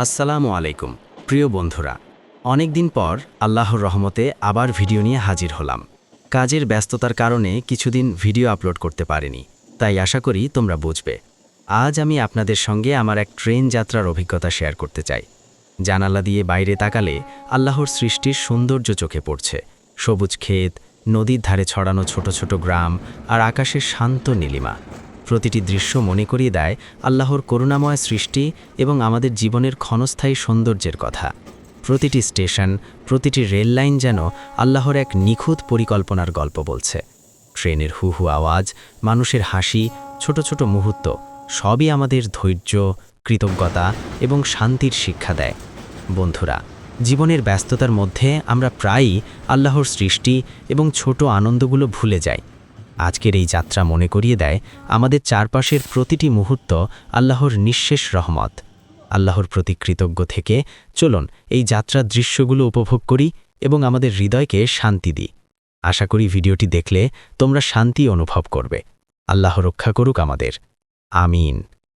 আসসালামু আলাইকুম প্রিয় বন্ধুরা, অনেক দিন পর আল্লাহর রহমতে আবার ভিডিও নিয়ে হাজির হলাম। কাজের ব্যস্ততার কারণে কিছুদিন ভিডিও আপলোড করতে পারিনি, তাই আশা করি তোমরা বুঝবে। আজ আমি আপনাদের সঙ্গে আমার এক ট্রেন যাত্রার অভিজ্ঞতা শেয়ার করতে চাই। জানালা দিয়ে বাইরে তাকালে আল্লাহর সৃষ্টির সৌন্দর্য চোখে পড়ছে। সবুজ ক্ষেত, নদীর ধারে ছড়ানো ছোট ছোট গ্রাম আর আকাশের শান্ত নীলিমা। প্রতিটি দৃশ্য মনে করিয়ে দেয় আল্লাহর করুণাময় সৃষ্টি এবং আমাদের জীবনের ক্ষণস্থায়ী সৌন্দর্যের কথা। প্রতিটি স্টেশন, প্রতিটি রেল লাইন যেন আল্লাহর এক নিখুঁত পরিকল্পনার গল্প বলছে। ট্রেনের হু হু আওয়াজ, মানুষের হাসি, ছোট ছোট মুহূর্ত সবই আমাদের ধৈর্য, কৃতজ্ঞতা এবং শান্তির শিক্ষা দেয়। বন্ধুরা, জীবনের ব্যস্ততার মধ্যে আমরা প্রায়ই আল্লাহর সৃষ্টি এবং ছোট আনন্দগুলো ভুলে যাই। আজকের এই যাত্রা মনে করিয়ে দেয় আমাদের চারপাশের প্রতিটি মুহূর্ত আল্লাহর নিঃশেষ রহমত। আল্লাহর প্রতি কৃতজ্ঞ থেকে চলুন এই যাত্রার দৃশ্যগুলো উপভোগ করি এবং আমাদের হৃদয়কে শান্তি দিই। আশা করি ভিডিওটি দেখলে তোমরা শান্তি অনুভব করবে। আল্লাহ রক্ষা করুক আমাদের। আমিন।